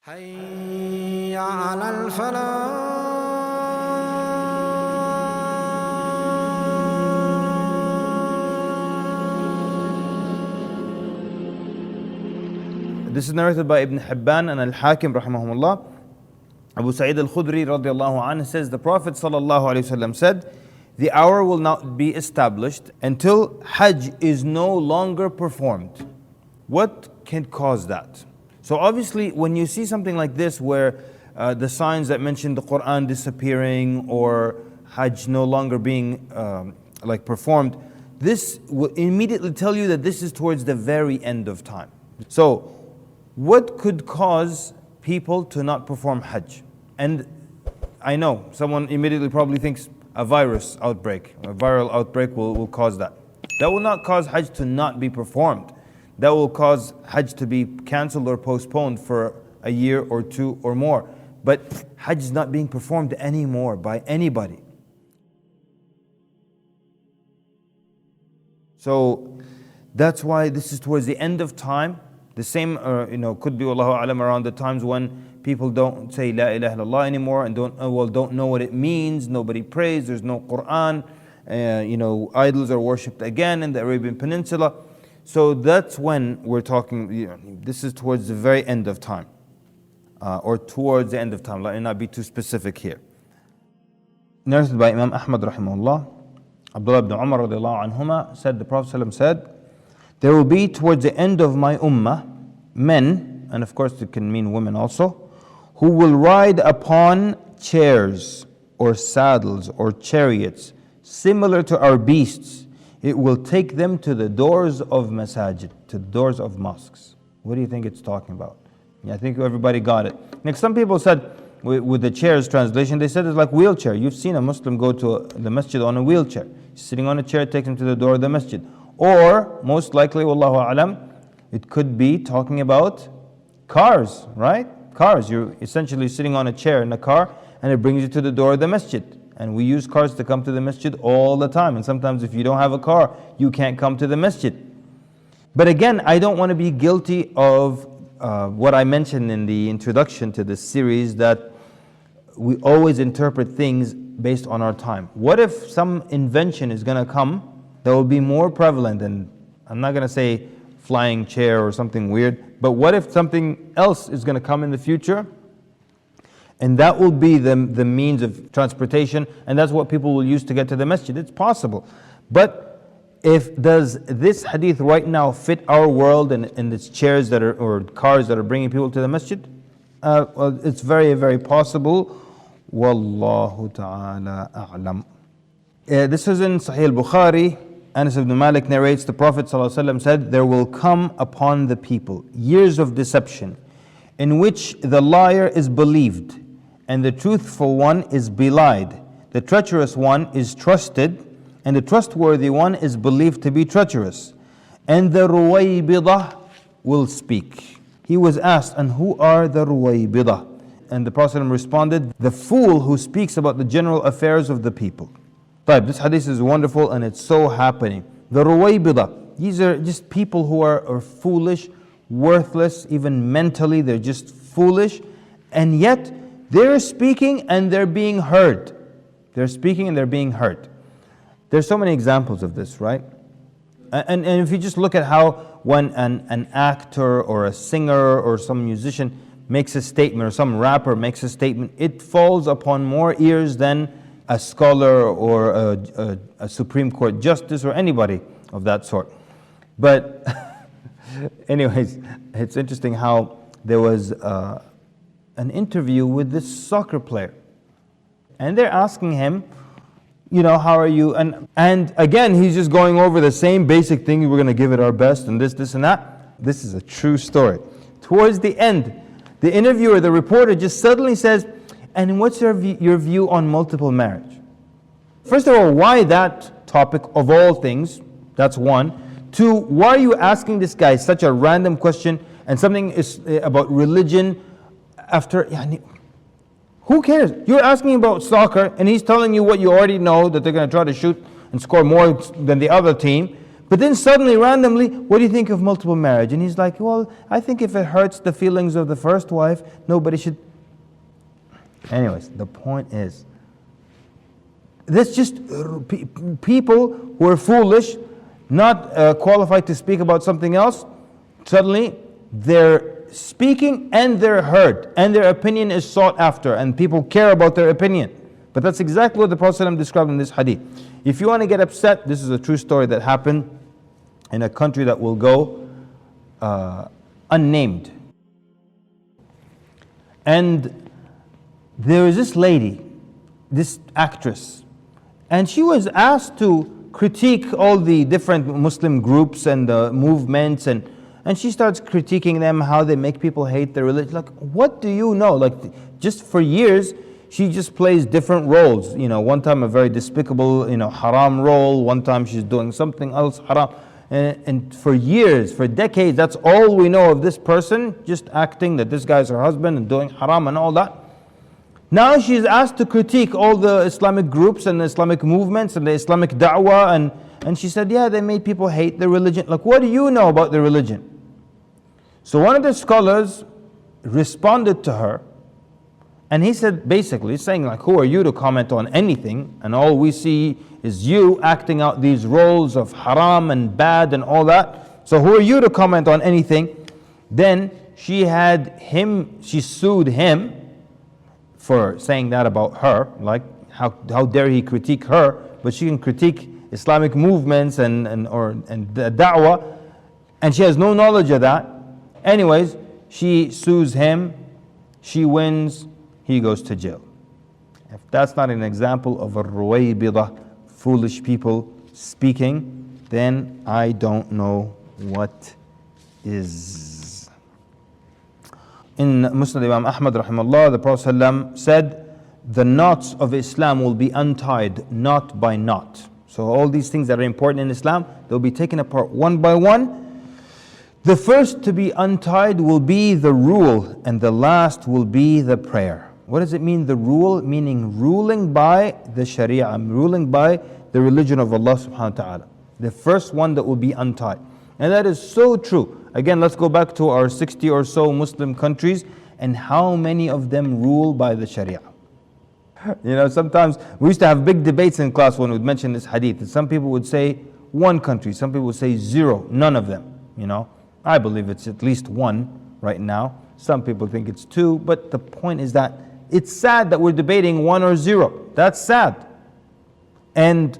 حي على الفلاح. This is narrated by Ibn Hibban and Al-Hakim rahimahumullah. Abu Sa'id al-Khudri radiallahu anhu says, the Prophet sallallahu alayhi wasallam said, the hour will not be established until Hajj is no longer performed. What can cause that? So obviously when you see something like this where the signs that mention the Quran disappearing or Hajj no longer being performed, this will immediately tell you that this is towards the very end of time. So what could cause people to not perform Hajj? And I know someone immediately probably thinks a virus outbreak, a viral outbreak will cause that. That will not cause Hajj to not be performed. That will cause Hajj to be cancelled or postponed for a year or two or more. But Hajj is not being performed anymore by anybody. So that's why this is towards the end of time. The same, could be Wallahu A'lam around the times when people don't say La ilaha illallah anymore and don't know what it means. Nobody prays. There's no Quran. Idols are worshipped again in the Arabian Peninsula. So that's when we're talking. This is towards the very end of time, or towards the end of time. Let me not be too specific here. Narrated by Imam Ahmad rahimahullah, Abdullah ibn Umar radiallahu anhuma said, the Prophet ﷺ said, there will be towards the end of my ummah men, and of course it can mean women also, who will ride upon chairs or saddles or chariots similar to our beasts. It will take them to the doors of masajid, to the doors of mosques. What do you think it's talking about? Yeah, I think everybody got it. Next, some people said, with the chairs translation, they said it's like wheelchair. You've seen a Muslim go to the masjid on a wheelchair. Sitting on a chair, takes him to the door of the masjid. Or, most likely, Wallahu A'lam, it could be talking about cars, right? Cars, you're essentially sitting on a chair in a car and it brings you to the door of the masjid. And we use cars to come to the masjid all the time. And sometimes if you don't have a car, you can't come to the masjid. But again, I don't want to be guilty of what I mentioned in the introduction to this series, that we always interpret things based on our time. What if some invention is going to come that will be more prevalent, and I'm not going to say flying chair or something weird, but what if something else is going to come in the future, and that will be the means of transportation, and that's what people will use to get to the masjid? It's possible. But does this hadith right now fit our world and its chairs that are, or cars that are bringing people to the masjid? Well, it's very, very possible. Wallahu ta'ala a'lam. This is in Sahih Al-Bukhari. Anas ibn Malik narrates, the Prophet ﷺ said, there will come upon the people years of deception in which the liar is believed and the truthful one is belied. The treacherous one is trusted and the trustworthy one is believed to be treacherous. And the Ruwaybidah will speak. He was asked, and who are the Ruwaybidah? And the Prophet responded, the fool who speaks about the general affairs of the people. This hadith is wonderful and it's so happening. The Ruwaybidah, these are just people who are foolish, worthless, even mentally they're just foolish, and yet they're speaking and they're being heard. They're speaking and they're being heard. There's so many examples of this, right? And if you just look at how when an actor or a singer or some musician makes a statement, or some rapper makes a statement, it falls upon more ears than a scholar or a Supreme Court justice or anybody of that sort. But anyways, it's interesting how there was an interview with this soccer player. And they're asking him, how are you? And again, he's just going over the same basic thing. We're going to give it our best and this and that. This is a true story. Towards the end, the interviewer, the reporter, just suddenly says, and what's your view on multiple marriage? First of all, why that topic of all things? That's one. Two, why are you asking this guy such a random question and something is about religion after... Who cares? You're asking about soccer and he's telling you what you already know, that they're going to try to shoot and score more than the other team. But then suddenly, randomly, what do you think of multiple marriage? And he's like, well, I think if it hurts the feelings of the first wife, nobody should. Anyways, the point is, this just people who are foolish, not qualified to speak about something else, suddenly they're speaking and they're heard, and their opinion is sought after, and people care about their opinion. But that's exactly what the Prophet ﷺ described in this hadith. If you want to get upset, this is a true story that happened in a country that will go unnamed. And there is this lady, this actress, and she was asked to critique all the different Muslim groups and the movements, and she starts critiquing them, how they make people hate their religion. Like, what do you know? Like, just for years, she just plays different roles. You know, one time a very despicable, haram role. One time she's doing something else haram. And for years, for decades, that's all we know of this person, just acting that this guy's her husband and doing haram and all that. Now she's asked to critique all the Islamic groups and the Islamic movements and the Islamic da'wah, and she said, yeah, they made people hate their religion. Like, what do you know about the religion? So one of the scholars responded to her, and he said, basically saying like, who are you to comment on anything? And all we see is you acting out these roles of haram and bad and all that. So who are you to comment on anything? Then she sued him for saying that about her. Like, how dare he critique her? But she can critique Islamic movements and the da'wah, and she has no knowledge of that. Anyways, she sues him, she wins, he goes to jail. If that's not an example of a ruwaybidah, foolish people speaking, then I don't know what is. In Musnad Imam Ahmad rahimahullah, the Prophet ﷺ said, the knots of Islam will be untied knot by knot. So all these things that are important in Islam, they'll be taken apart one by one. The first to be untied will be the rule, and the last will be the prayer. What does it mean, the rule? Meaning ruling by the Sharia, ruling by the religion of Allah subhanahu wa ta'ala. The first one that will be untied. And that is so true. Again, let's go back to our 60 or so Muslim countries, and how many of them rule by the Sharia. Sometimes we used to have big debates in class when we'd mention this hadith. And some people would say one country, some people would say zero, none of them. I believe it's at least one right now. Some people think it's two, but the point is that it's sad that we're debating one or zero. That's sad. And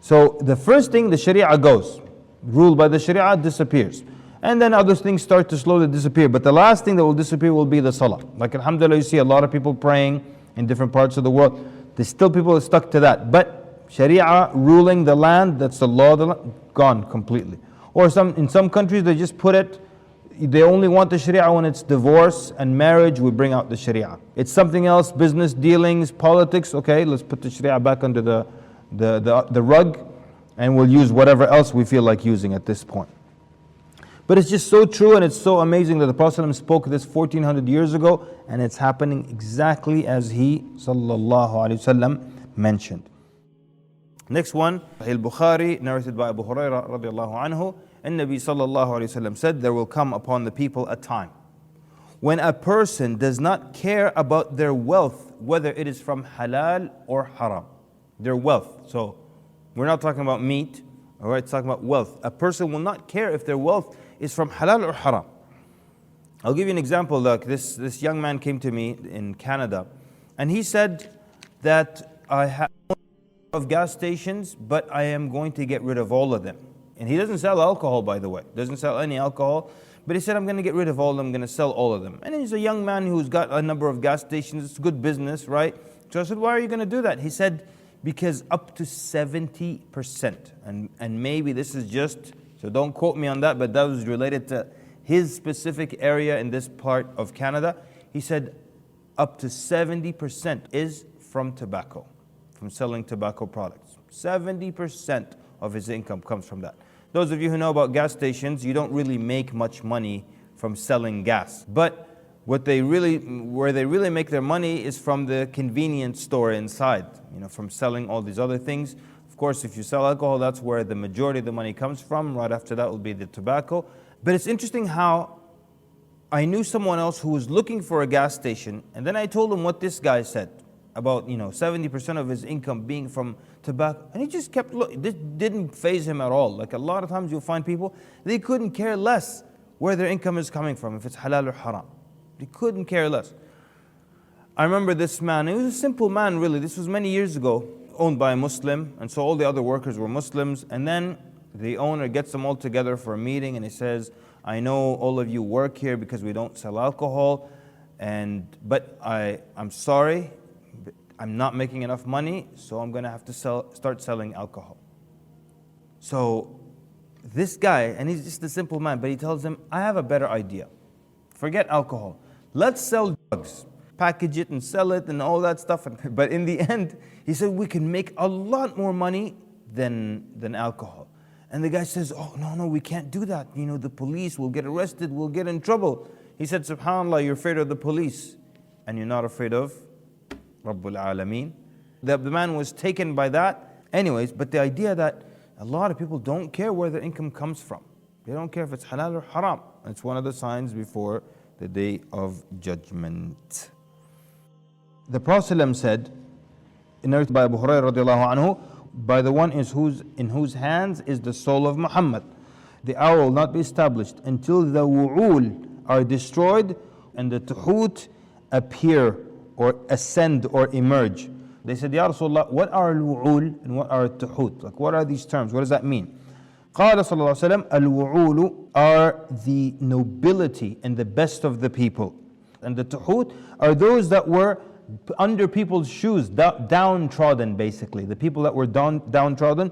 so the first thing, the Sharia goes. Rule by the Sharia disappears. And then other things start to slowly disappear. But the last thing that will disappear will be the Salah. Like alhamdulillah, you see a lot of people praying in different parts of the world. There's still people are stuck to that. But Sharia ruling the land, that's the law of the land, gone completely. Or in some countries they just put it, they only want the Sharia when it's divorce and marriage, we bring out the Sharia. It's something else, business dealings, politics, okay, let's put the Sharia back under the rug, and we'll use whatever else we feel like using at this point. But it's just so true, and it's so amazing that the Prophet ﷺ spoke this 1400 years ago, and it's happening exactly as he sallallahu alaihi wasallam mentioned. Next one, Al-Bukhari, narrated by Abu Hurairah radiallahu anhu, and Nabi sallallahu alayhi wasallam said, there will come upon the people a time when a person does not care about their wealth, whether it is from halal or haram. Their wealth. So we're not talking about meat, all right, it's talking about wealth. A person will not care if their wealth is from halal or haram. I'll give you an example. Look, this young man came to me in Canada, and he said that I have of gas stations, but I am going to get rid of all of them. And he doesn't sell alcohol, by the way. Doesn't sell any alcohol. But he said, I'm going to get rid of all of them. I'm going to sell all of them. And he's a young man who's got a number of gas stations. It's good business, right? So I said, why are you going to do that? He said, because up to 70%. And maybe this is just, so don't quote me on that, but that was related to his specific area in this part of Canada. He said, up to 70% is from tobacco, from selling tobacco products. 70% of his income comes from that. Those of you who know about gas stations, you don't really make much money from selling gas. But where they really make their money is from the convenience store inside, from selling all these other things. Of course, if you sell alcohol, that's where the majority of the money comes from. Right after that will be the tobacco. But it's interesting how I knew someone else who was looking for a gas station, and then I told him what this guy said about 70% of his income being from tobacco, and he just kept looking. This didn't faze him at all. Like a lot of times you'll find people, they couldn't care less where their income is coming from, if it's halal or haram. They couldn't care less. I remember this man, he was a simple man really, this was many years ago, owned by a Muslim, and so all the other workers were Muslims, and then the owner gets them all together for a meeting and he says, I know all of you work here because we don't sell alcohol, but I'm sorry, I'm not making enough money, so I'm going to have to start selling alcohol. So this guy, and he's just a simple man, but he tells them, I have a better idea. Forget alcohol. Let's sell drugs. Package it and sell it and all that stuff. But in the end, he said, we can make a lot more money than alcohol. And the guy says, oh, no, we can't do that. The police will get arrested, we'll get in trouble. He said, SubhanAllah, you're afraid of the police and you're not afraid of Rabbul Alameen. The man was taken by that. Anyways, but the idea that a lot of people don't care where their income comes from. They don't care if it's halal or haram. It's one of the signs before the Day of Judgment. The Prophet ﷺ said, narrated by Abu Hurairah radiallahu anhu, by the one in whose hands is the soul of Muhammad, the hour will not be established until the wu'ul are destroyed and the tuhut appear or ascend or emerge. They said, Ya Rasulullah, what are al-wu'ul and what are al-tuhut? Like, what are these terms? What does that mean? قال صلى الله عليه وسلم, al-wu'ul are the nobility and the best of the people. And the tuhut are those that were under people's shoes, downtrodden basically. The people that were downtrodden,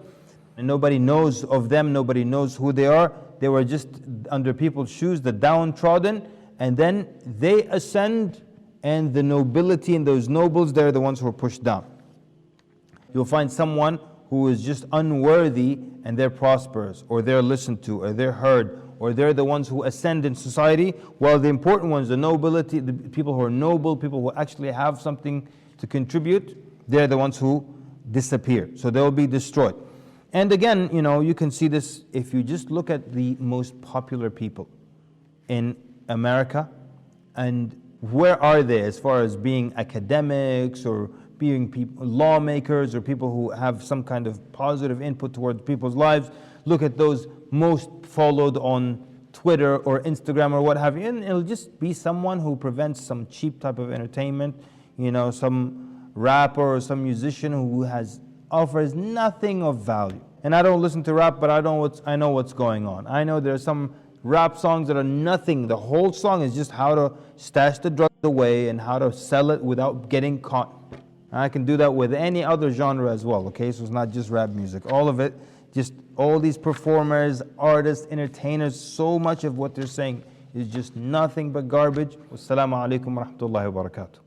and nobody knows of them, nobody knows who they are. They were just under people's shoes, the downtrodden, and then they ascend, and the nobility and those nobles, they're the ones who are pushed down. You'll find someone who is just unworthy and they're prosperous, or they're listened to, or they're heard, or they're the ones who ascend in society, while the important ones, the nobility, the people who are noble, people who actually have something to contribute, they're the ones who disappear. So they'll be destroyed. And again, you can see this if you just look at the most popular people in America, and where are they as far as being academics or being lawmakers or people who have some kind of positive input towards people's lives. Look at those most followed on Twitter or Instagram or what have you, and it'll just be someone who prevents some cheap type of entertainment, some rapper or some musician who offers nothing of value. And I don't listen to rap, but I know what's going on. I know there are some rap songs that are nothing. The whole song is just how to stash the drugs away and how to sell it without getting caught. I can do that with any other genre as well, okay? So it's not just rap music. All of it, just all these performers, artists, entertainers, so much of what they're saying is just nothing but garbage. Wassalamu alaikum wa rahmatullahi wa barakatuh.